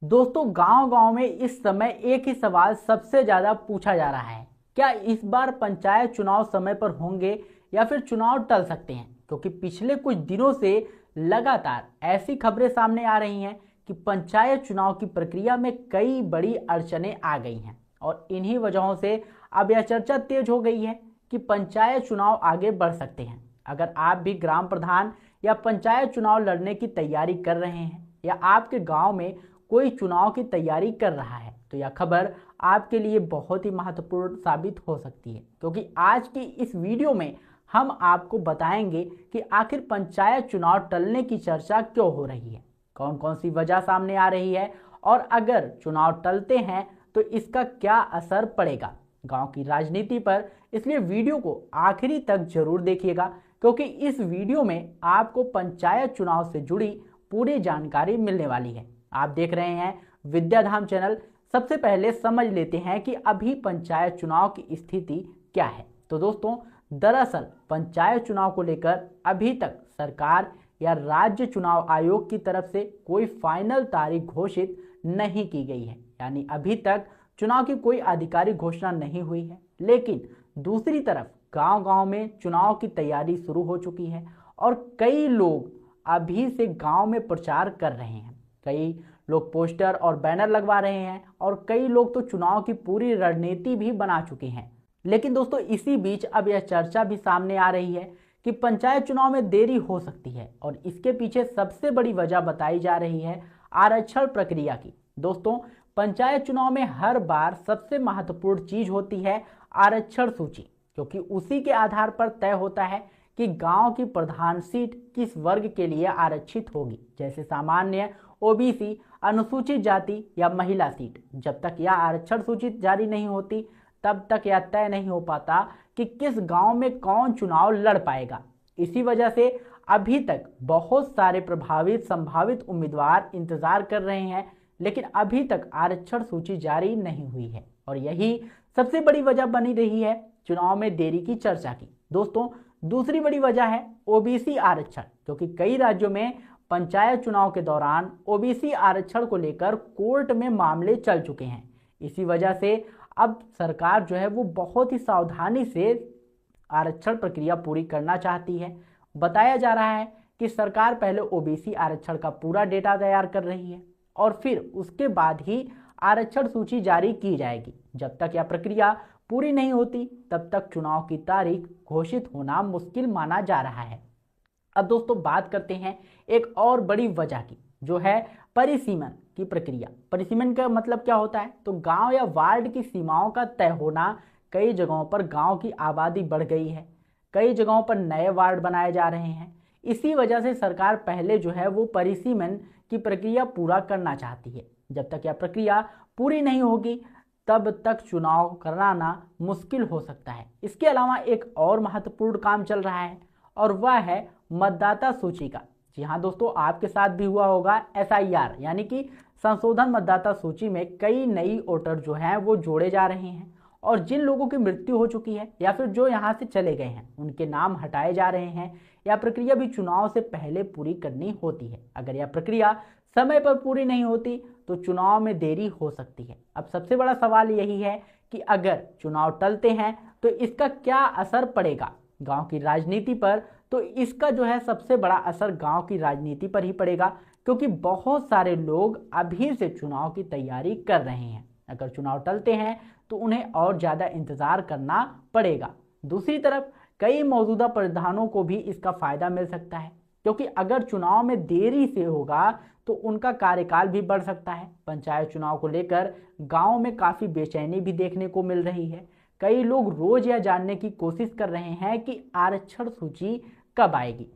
दोस्तों गांव-गांव में इस समय एक ही सवाल सबसे ज्यादा पूछा जा रहा है। क्या इस बार पंचायत चुनाव समय पर होंगे या फिर चुनाव टल सकते हैं? क्योंकि पिछले कुछ दिनों से लगातार ऐसी खबरें सामने आ रही हैं कि पंचायत चुनाव की प्रक्रिया में कई बड़ी अड़चनें आ गई हैं और इन्हीं वजहों से अब यह चर्चा तेज हो गई है कि पंचायत चुनाव आगे बढ़ सकते हैं। अगर आप भी ग्राम प्रधान या पंचायत चुनाव लड़ने की तैयारी कर रहे हैं या आपके गांव में कोई चुनाव की तैयारी कर रहा है तो यह खबर आपके लिए बहुत ही महत्वपूर्ण साबित हो सकती है, क्योंकि आज की इस वीडियो में हम आपको बताएंगे कि आखिर पंचायत चुनाव टलने की चर्चा क्यों हो रही है, कौन कौन सी वजह सामने आ रही है और अगर चुनाव टलते हैं तो इसका क्या असर पड़ेगा गांव की राजनीति पर। इसलिए वीडियो को आखिरी तक जरूर देखिएगा, क्योंकि इस वीडियो में आपको पंचायत चुनाव से जुड़ी पूरी जानकारी मिलने वाली है। आप देख रहे हैं विद्याधाम चैनल। सबसे पहले समझ लेते हैं कि अभी पंचायत चुनाव की स्थिति क्या है। तो दोस्तों, दरअसल पंचायत चुनाव को लेकर अभी तक सरकार या राज्य चुनाव आयोग की तरफ से कोई फाइनल तारीख घोषित नहीं की गई है, यानी अभी तक चुनाव की कोई आधिकारिक घोषणा नहीं हुई है। लेकिन दूसरी तरफ गांव-गांव में चुनाव की तैयारी शुरू हो चुकी है और कई लोग अभी से गांव में प्रचार कर रहे हैं। कई लोग पोस्टर और बैनर लगवा रहे हैं और कई लोग तो चुनाव की पूरी रणनीति भी बना चुके हैं। लेकिन दोस्तों, इसी बीच अब यह चर्चा भी सामने आ रही है कि पंचायत चुनाव में देरी हो सकती है और इसके पीछे सबसे बड़ी वजह बताई जा रही है आरक्षण प्रक्रिया की। दोस्तों, पंचायत चुनाव में हर बार सबसे महत्वपूर्ण चीज होती है आरक्षण सूची, क्योंकि उसी के आधार पर तय होता है कि गांव की प्रधान सीट किस वर्ग के लिए आरक्षित होगी, जैसे सामान्य, ओबीसी, अनुसूचित जाति या महिला सीट। जब तक यह आरक्षण सूची जारी नहीं होती तब तक यह तय नहीं हो पाता कि किस गांव में कौन चुनाव लड़ पाएगा। इसी वजह से अभी तक बहुत सारे प्रभावित संभावित उम्मीदवार इंतजार कर रहे हैं, लेकिन अभी तक आरक्षण सूची जारी नहीं हुई है और यही सबसे बड़ी वजह बनी रही है चुनाव में देरी की चर्चा की। दोस्तों, दूसरी बड़ी वजह है ओबीसी आरक्षण, क्योंकि कई राज्यों में पंचायत चुनाव के दौरान ओबीसी आरक्षण को लेकर कोर्ट में मामले चल चुके हैं। इसी वजह से अब सरकार जो है वो बहुत ही सावधानी से आरक्षण प्रक्रिया पूरी करना चाहती है। बताया जा रहा है कि सरकार पहले ओबीसी आरक्षण का पूरा डेटा तैयार कर रही है और फिर उसके बाद ही आरक्षण सूची जारी की जाएगी। जब तक यह प्रक्रिया पूरी नहीं होती तब तक चुनाव की तारीख घोषित होना मुश्किल माना जा रहा है। अब दोस्तों, बात करते हैं एक और बड़ी वजह की, जो है परिसीमन की प्रक्रिया। परिसीमन का मतलब क्या होता है? तो गांव या वार्ड की सीमाओं का तय होना। कई जगहों पर गांव की आबादी बढ़ गई है, कई जगहों पर नए वार्ड बनाए जा रहे हैं। इसी वजह से सरकार पहले जो है वो परिसीमन की प्रक्रिया पूरा करना चाहती है। जब तक यह प्रक्रिया पूरी नहीं होगी तब तक चुनाव कराना मुश्किल हो सकता है। इसके अलावा एक और महत्वपूर्ण काम चल रहा है और वह है मतदाता सूची का। जी हाँ दोस्तों, आपके साथ भी हुआ होगा एसआईआर, यानी कि संशोधन मतदाता सूची में कई नई वोटर जो हैं वो जोड़े जा रहे हैं और जिन लोगों की मृत्यु हो चुकी है या फिर जो यहाँ से चले गए हैं उनके नाम हटाए जा रहे हैं। यह प्रक्रिया भी चुनाव से पहले पूरी करनी होती है। अगर यह प्रक्रिया समय पर पूरी नहीं होती तो चुनाव में देरी हो सकती है। अब सबसे बड़ा सवाल यही है कि अगर चुनाव टलते हैं तो इसका क्या असर पड़ेगा गांव की राजनीति पर। तो इसका जो है सबसे बड़ा असर गांव की राजनीति पर ही पड़ेगा, क्योंकि बहुत सारे लोग अभी से चुनाव की तैयारी कर रहे हैं। अगर चुनाव टलते हैं तो उन्हें और ज्यादा इंतजार करना पड़ेगा। दूसरी तरफ कई मौजूदा प्रधानों को भी इसका फायदा मिल सकता है, क्योंकि अगर चुनाव में देरी से होगा तो उनका कार्यकाल भी बढ़ सकता है। पंचायत चुनाव को लेकर गांव में काफी बेचैनी भी देखने को मिल रही है। कई लोग रोज यह जानने की कोशिश कर रहे हैं कि आरक्षण सूची कब आएगी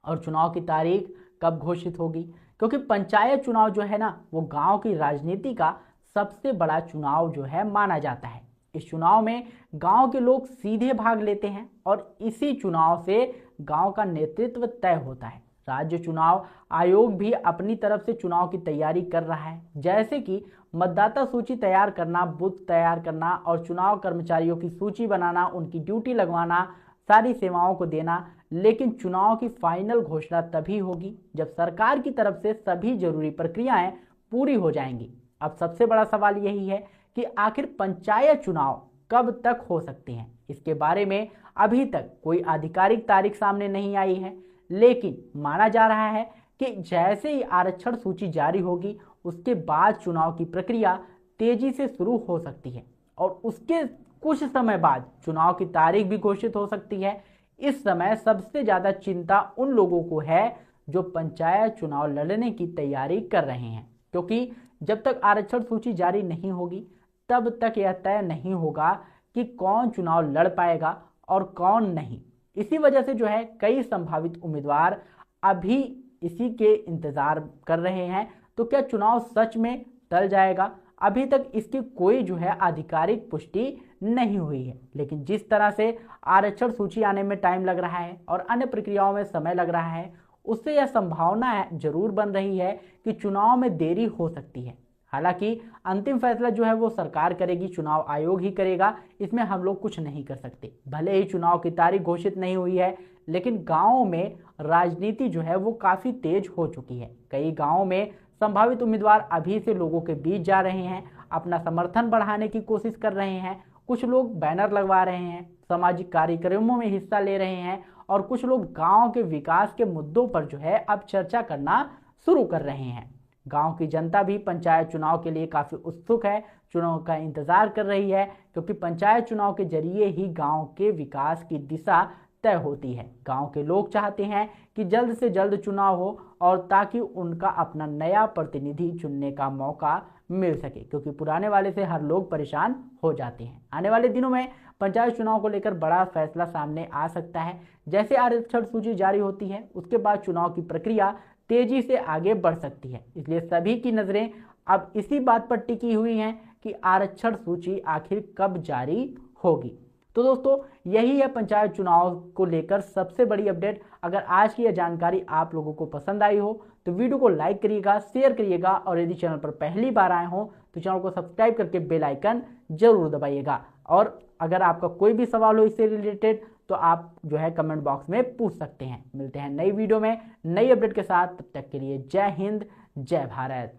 और चुनाव की तारीख कब घोषित होगी, क्योंकि पंचायत चुनाव जो है ना वो गांव की राजनीति का सबसे बड़ा चुनाव जो है माना जाता है। इस चुनाव में गांव के लोग सीधे भाग लेते हैं और इसी चुनाव से गांव का नेतृत्व तय होता है। राज्य चुनाव आयोग भी अपनी तरफ से चुनाव की तैयारी कर रहा है, जैसे कि मतदाता सूची तैयार करना, बूथ तैयार करना और चुनाव कर्मचारियों की सूची बनाना, उनकी ड्यूटी लगवाना, सारी सेवाओं को देना। लेकिन चुनाव की फाइनल घोषणा तभी होगी जब सरकार की तरफ से सभी जरूरी प्रक्रियाएं पूरी हो जाएंगी। अब सबसे बड़ा सवाल यही है कि आखिर पंचायत चुनाव कब तक हो सकते हैं। इसके बारे में अभी तक कोई आधिकारिक तारीख सामने नहीं आई है, लेकिन माना जा रहा है कि जैसे ही आरक्षण सूची जारी होगी उसके बाद चुनाव की प्रक्रिया तेजी से शुरू हो सकती है और उसके कुछ समय बाद चुनाव की तारीख भी घोषित हो सकती है। इस समय सबसे ज्यादा चिंता उन लोगों को है जो पंचायत चुनाव लड़ने की तैयारी कर रहे हैं, क्योंकि जब तक आरक्षण सूची जारी नहीं होगी तब तक यह तय नहीं होगा कि कौन चुनाव लड़ पाएगा और कौन नहीं। इसी वजह से जो है कई संभावित उम्मीदवार अभी इसी के इंतजार कर रहे हैं। तो क्या चुनाव सच में टल जाएगा? अभी तक इसकी कोई जो है आधिकारिक पुष्टि नहीं हुई है, लेकिन जिस तरह से आरक्षण सूची आने में टाइम लग रहा है और अन्य प्रक्रियाओं में समय लग रहा है, उससे यह संभावना जरूर बन रही है कि चुनाव में देरी हो सकती है। हालांकि अंतिम फैसला जो है वो सरकार करेगी, चुनाव आयोग ही करेगा, इसमें हम लोग कुछ नहीं कर सकते। भले ही चुनाव की तारीख घोषित नहीं हुई है, लेकिन गांवों में राजनीति जो है वो काफी तेज हो चुकी है। कई गांवों में संभावित उम्मीदवार अभी से लोगों के बीच जा रहे हैं, अपना समर्थन बढ़ाने की कोशिश कर रहे हैं। कुछ लोग बैनर लगवा रहे हैं, सामाजिक कार्यक्रमों में हिस्सा ले रहे हैं और कुछ लोग गांव के विकास के मुद्दों पर जो है अब चर्चा करना शुरू कर रहे हैं। गांव की जनता भी पंचायत चुनाव के लिए काफी उत्सुक है, चुनाव का इंतजार कर रही है, क्योंकि पंचायत चुनाव के जरिए ही गांव के विकास की दिशा तय होती है। गांव के लोग चाहते हैं कि जल्द से जल्द चुनाव हो और ताकि उनका अपना नया प्रतिनिधि चुनने का मौका मिल सके, क्योंकि पुराने वाले से हर लोग परेशान हो जाते हैं। आने वाले दिनों में पंचायत चुनाव को लेकर बड़ा फैसला सामने आ सकता है। जैसे आरक्षण सूची जारी होती है उसके बाद चुनाव की प्रक्रिया तेजी से आगे बढ़ सकती है। इसलिए सभी की नजरें अब इसी बात पर टिकी हुई हैं कि आरक्षण सूची आखिर कब जारी होगी। तो दोस्तों यही है पंचायत चुनाव को लेकर सबसे बड़ी अपडेट। अगर आज की यह जानकारी आप लोगों को पसंद आई हो तो वीडियो को लाइक करिएगा, शेयर करिएगा और यदि चैनल पर पहली बार आए हो तो चैनल को सब्सक्राइब करके बेल आइकन जरूर दबाइएगा। और अगर आपका कोई भी सवाल हो इससे रिलेटेड तो आप जो है कमेंट बॉक्स में पूछ सकते हैं। मिलते हैं नई वीडियो में नई अपडेट के साथ, तब तक के लिए जय हिंद, जय भारत।